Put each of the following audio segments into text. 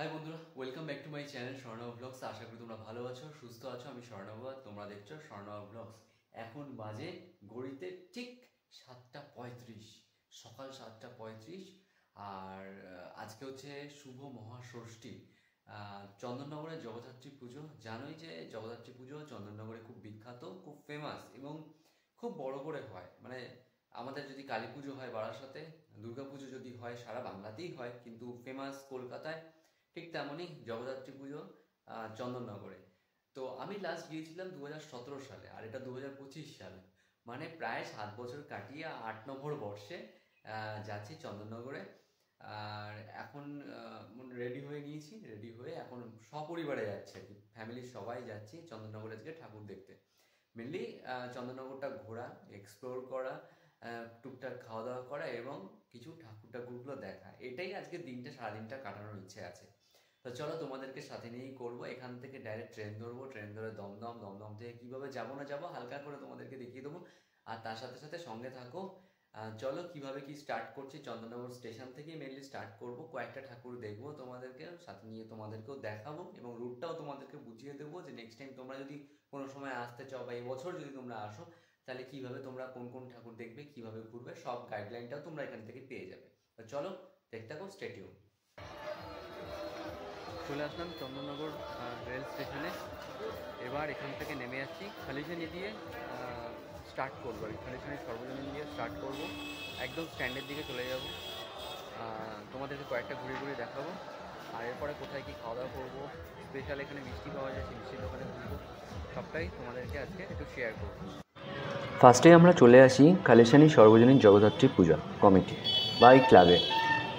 High বন্ধুরা, welcome back to my channel Swarnab blogs. আশা করি তোমরা ভালো আছো, সুস্থ আছো। আমি স্বর্ণব, তোমরা দেখছো স্বর্ণব ব্লগস। এখন বাজে ঘড়িতে ঠিক 7:35, সকাল 7:35। আর আজকে হচ্ছে শুভ মহাষষ্ঠী। চন্দননগরে জগদ্ধাত্রী পুজো। জানোই যে জগদ্ধাত্রী পুজো চন্দননগরে খুব বিখ্যাত, খুব ফেমাস এবং খুব বড় করে হয়। মানে আমাদের যদি কালী পুজো হয় বারাসাতে, দুর্গা পুজো যদি হয় সারা বাংলাতেই হয়, কিন্তু ফেমাস কলকাতায়। ঠিক তেমনই জগদ্ধাত্রী পুজো চন্দননগরে। তো আমি লাস্ট গিয়েছিলাম 2017 সালে, আর এটা 2025 সালে। মানে প্রায় 7 বছর কাটিয়ে 8 নম্বর বর্ষে যাচ্ছি চন্দননগরে। আর এখন রেডি হয়ে নিয়েছি, রেডি হয়ে এখন সপরিবারে যাচ্ছি আর কি, ফ্যামিলির সবাই যাচ্ছি চন্দননগরে আজকে ঠাকুর দেখতে। মেনলি চন্দননগরটা ঘোরা, এক্সপ্লোর করা, টুকটাক খাওয়া দাওয়া করা এবং কিছু ঠাকুরগুলো দেখা, এটাই আজকে দিনটা, সারাদিনটা কাটানোর ইচ্ছে আছে। তো চলো তোমাদেরকে সাথে নিয়েই করবো। এখান থেকে ডাইরেক্ট ট্রেন ধরবো, ট্রেন ধরে দমদম, দমদম থেকে কীভাবে যাবো না যাবো হালকা করে তোমাদেরকে দেখিয়ে দেবো। আর তার সাথে সাথে সঙ্গে থাকো। চলো কিভাবে কি স্টার্ট করছি, চন্দননগর স্টেশন থেকেই মেনলি স্টার্ট করব। কয়েকটা ঠাকুর দেখবো, তোমাদেরকে সাথে নিয়ে তোমাদেরকেও দেখাবো এবং রুটটাও তোমাদেরকে বুঝিয়ে দেবো যে নেক্সট টাইম তোমরা যদি কোনো সময় আসতে চাও বা এবছর যদি তোমরা আসো, তাহলে কিভাবে তোমরা কোন কোন ঠাকুর দেখবে, কিভাবে ঘুরবে, সব গাইডলাইনটাও তোমরা এখান থেকে পেয়ে যাবে। তো চলো দেখতে থাকো, স্টে টিউন। চলে আসলাম চন্দননগর রেল স্টেশনে। এবার এখান থেকে নেমে যাচ্ছি, খালিশানি দিয়ে স্টার্ট করবো আর খালিশানি সর্বজনীন দিয়ে স্টার্ট করব। একদম স্ট্যান্ডের দিকে চলে যাব, তোমাদেরকে কয়েকটা ঘুরে ঘুরে দেখাবো। আর এরপরে কোথায় কী খাওয়া দাওয়া করবো, স্পেশাল এখানে মিষ্টি পাওয়া যায়, সেই মিষ্টির দোকানে ঘুরবো, সবটাই তোমাদেরকে আজকে একটু শেয়ার করবো। ফার্স্টে আমরা চলে আসি খালিশানি সর্বজনীন জগদ্ধাত্রী পূজা কমিটি বা এই ক্লাবে।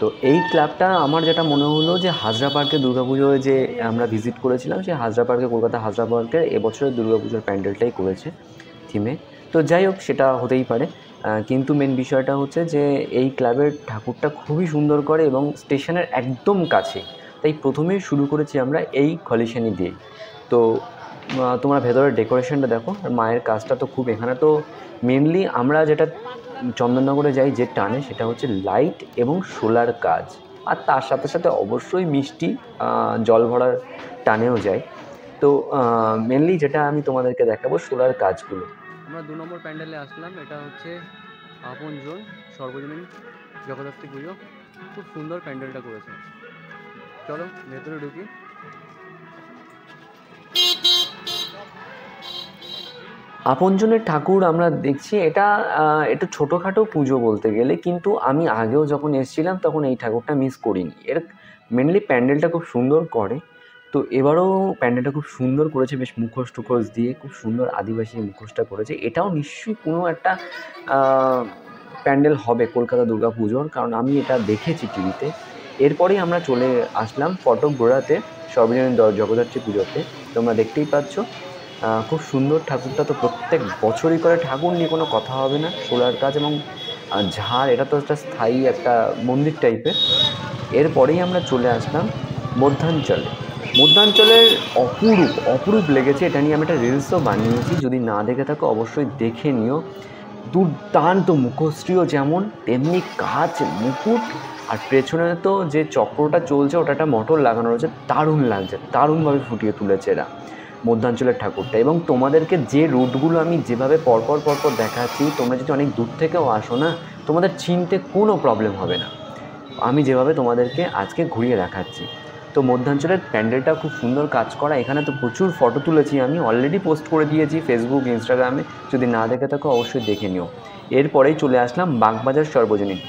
তো এই ক্লাবটা আমার যেটা মনে হলো যে হাজরা পার্কে দুর্গাপুজোয় যে আমরা ভিজিট করেছিলাম, সেই হাজরা পার্কে, কলকাতা হাজরা পার্কের এবছরের দুর্গাপুজোর প্যান্ডেলটাই করেছে থিমে। তো যাই হোক, সেটা হতেই পারে, কিন্তু মেন বিষয়টা হচ্ছে যে এই ক্লাবের ঠাকুরটা খুবই সুন্দর করে এবং স্টেশনের একদম কাছে। তাই প্রথমেই শুরু করেছি আমরা এই খালিশানি দিয়ে। তো তোমরা ভেতরের ডেকোরেশনটা দেখো, মায়ের কাজটা তো খুব, এখানে তো মেনলি আমরা যেটা চন্দননগরে যাই যে টানে, সেটা হচ্ছে লাইট এবং সোলার কাজ। আর তার সাথে সাথে অবশ্যই মিষ্টি জল ভরার টানেও যায়। তো মেনলি যেটা আমি তোমাদেরকে দেখাবো সোলার কাজগুলো। আমরা 2 নম্বর প্যান্ডেলে আসলাম, এটা হচ্ছে আপনজন সর্বজনীন জগদ্ধাত্রী পুজো। খুব সুন্দর প্যান্ডেলটা করেছে। চলো ভেতরে ঢুকি। আপনজনের ঠাকুর আমরা দেখছি, এটা একটু ছোটোখাটো পুজো বলতে গেলে, কিন্তু আমি আগেও যখন এসেছিলাম তখন এই ঠাকুরটা মিস করিনি। এর মেনলি প্যান্ডেলটা খুব সুন্দর করে। তো এবারও প্যান্ডেলটা খুব সুন্দর করেছে, বেশ মুখোশ টুখোশ দিয়ে খুব সুন্দর আদিবাসী মুখোশটা করেছে। এটাও নিশ্চয়ই কোনো একটা প্যান্ডেল হবে কলকাতা দুর্গা পুজোর, কারণ আমি এটা দেখেছি টিভিতে। এরপরেই আমরা চলে আসলাম ফটোগ্রাতে সর্বজনীন জগদ্ধাত্রী পুজোতে। তোমরা দেখতেই পাচ্ছ খুব সুন্দর ঠাকুরটা। তো প্রত্যেক বছরই করে ঠাকুর নিয়ে কোনো কথা হবে না, সোলার কাজ এবং ঝাড়, এটা তো একটা স্থায়ী একটা মন্দির টাইপের। এরপরেই আমরা চলে আসলাম মধ্যাঞ্চলে। মধ্যাঞ্চলের অপরূপ অপরূপ লেগেছে, এটা নিয়ে আমি একটা রিলসও বানিয়েছি, যদি না দেখে থাকো অবশ্যই দেখে নিও। দুর্দান্ত মুখশ্রীও যেমন, তেমনি কাজ, মুকুট, আর পেছনে তো যে চক্রটা চলছে ওটা একটা মোটর লাগানো রয়েছে, দারুণ লাগছে, দারুণভাবে ফুটিয়ে তুলেছে এরা মধ্যাঞ্চলের ঠাকুরটা। এবং তোমাদেরকে যে রুটগুলো আমি যেভাবে পরপর দেখাচ্ছি, তোমরা যদি অনেক দূর থেকেও আসো না, তোমাদের চিনতে কোনো প্রবলেম হবে না, আমি যেভাবে তোমাদেরকে আজকে ঘুরিয়ে দেখাচ্ছি। তো মধ্যাঞ্চলের প্যান্ডেলটা খুব সুন্দর কাজ করা। এখানে তো প্রচুর ফটো তুলেছি, আমি অলরেডি পোস্ট করে দিয়েছি ফেসবুক, ইনস্টাগ্রামে, যদি না দেখে থাকো অবশ্যই দেখে নিও। এরপরেই চলে আসলাম বাগবাজার সর্বজনীন।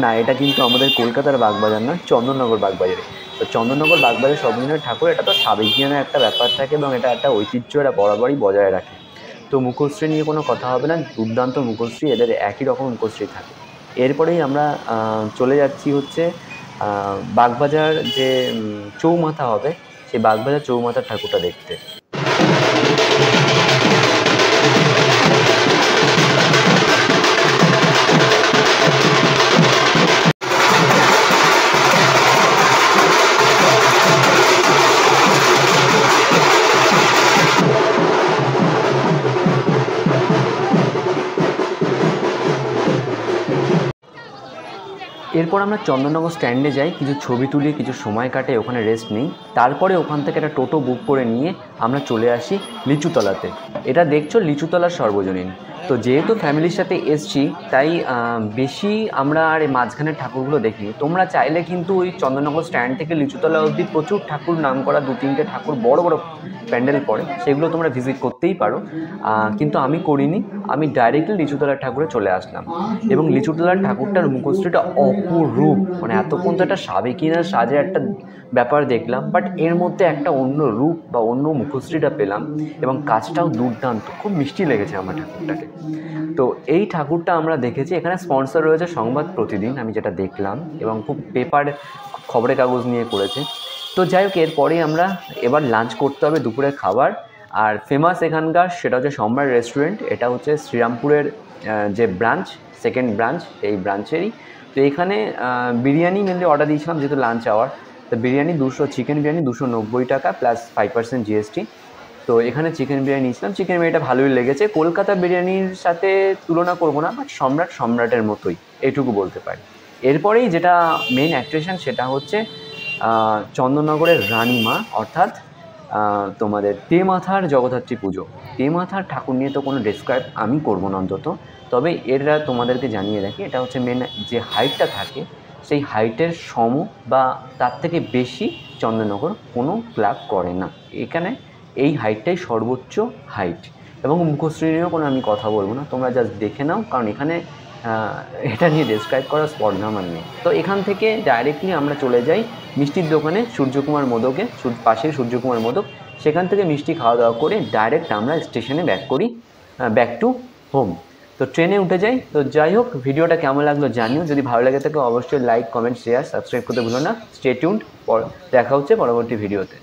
না, এটা কিন্তু আমাদের কলকাতার বাগবাজার না, চন্দননগর বাগবাজারে। তো চন্দননগর বাগবাজার সর্বজনীন ঠাকুর, এটা তো সাবেকিয়ানা একটা ব্যাপার থাকে এবং এটা একটা ঐতিহ্য, এটা বরাবরই বজায় রাখে। তো মুখশ্রী নিয়ে কোনো কথা হবে না, দুর্দান্ত মুখশ্রী, এদের একই রকম মুখশ্রী থাকে। এরপরেই আমরা চলে যাচ্ছি হচ্ছে বাগবাজার যে চৌমাথা হবে, সেই বাগবাজার চৌমাথার ঠাকুরটা দেখতে। এরপর আমরা চন্দননগর স্ট্যান্ডে যাই, কিছু ছবি তুলি, কিছু সময় কাটে, ওখানে রেস্ট নিই। তারপরে ওখান থেকে একটা টোটো বুক করে নিয়ে আমরা চলে আসি লিচুতলাতে। এটা দেখছো লিচুতলার সর্বজনীন। তো যেহেতু ফ্যামিলির সাথে এসছি তাই বেশি আমরা আর এই মাঝখানের ঠাকুরগুলো দেখিনি। তোমরা চাইলে কিন্তু ওই চন্দননগর স্ট্যান্ড থেকে লিচুতলা অবধি প্রচুর ঠাকুর নাম করা 2-3টে ঠাকুর বড় বড় প্যান্ডেল পড়ে, সেগুলো তোমরা ভিজিট করতেই পারো, কিন্তু আমি করিনি। আমি ডাইরেক্টলি লিচুতলার ঠাকুরে চলে আসলাম এবং লিচুতলার ঠাকুরটার মুখশ্রীটা অপরূপ। মানে এতক্ষণ তো একটা সাবেকিনা সাজে একটা ব্যাপার দেখলাম, বাট এর মধ্যে একটা অন্য রূপ বা অন্য মুখশ্রীটা পেলাম এবং কাজটাও দুর্দান্ত, খুব মিষ্টি লেগেছে আমার ঠাকুরটাকে। তো এই ঠাকুরটা আমরা দেখেছি, এখানে স্পন্সর রয়েছে সংবাদ প্রতিদিন, আমি যেটা দেখলাম, এবং খুব পেপার খবরের কাগজ নিয়ে করেছে। তো যাই হোক, এরপরেই আমরা এবার লাঞ্চ করতে হবে, দুপুরের খাবার। আর ফেমাস এখানকার সেটা হচ্ছে সম্রাট রেস্টুরেন্ট। এটা হচ্ছে শ্রীরামপুরের যে ব্রাঞ্চ, সেকেন্ড ব্রাঞ্চ এই ব্রাঞ্চেরই। তো এখানে বিরিয়ানি মেনলি অর্ডার দিয়েছিলাম যেহেতু লাঞ্চ আওয়ার। তো বিরিয়ানি চিকেন বিরিয়ানি 290 টাকা প্লাস 5% GST। তো এখানে চিকেন বিরিয়ানি নিয়েছিলাম, চিকেন বিরিয়ানিটা ভালোই লেগেছে। কলকাতা বিরিয়ানির সাথে তুলনা করবো না, বাট সম্রাটের মতোই, এইটুকু বলতে পারি। এরপরেই যেটা মেন অ্যাট্রাকশন সেটা হচ্ছে চন্দননগরের রানীমা, অর্থাৎ তোমাদের তেমাথার জগদ্ধাত্রী পুজো। তেমাথার ঠাকুর নিয়ে তো কোনো ডেসক্রাইব আমি করবো না অন্তত, তবে এরা তোমাদেরকে জানিয়ে রাখি, এটা হচ্ছে মেন যে হাইটটা থাকে সেই হাইটের সম বা তার থেকে বেশি চন্দননগর কোনো ক্লাব করে না। এখানে এই হাইটটাই সর্বোচ্চ হাইট, এবং মুখশ্রী নিয়েও কোনো আমি কথা বলবো না, তোমরা জাস্ট দেখে নাও, কারণ এখানে এটা নিয়ে ডেসক্রাইব করার স্পর্ধা আমার নেই। তো এখান থেকে ডাইরেক্টলি আমরা চলে যাই মিষ্টির দোকানে, সূর্যকুমার মোদকে, পাশের সূর্যকুমার মোদক। সেখান থেকে মিষ্টি খাওয়া দাওয়া করে ডাইরেক্ট আমরা স্টেশনে ব্যাক টু হোম। তো ট্রেনে উঠে যাই। তো যাই হোক, ভিডিওটা কেমন লাগলো জানিও, যদি ভালো লাগে থাকে অবশ্যই লাইক, কমেন্ট, শেয়ার, সাবস্ক্রাইব করতে ভুলো না। স্টে টিউনড, দেখা হচ্ছে পরবর্তী ভিডিওতে।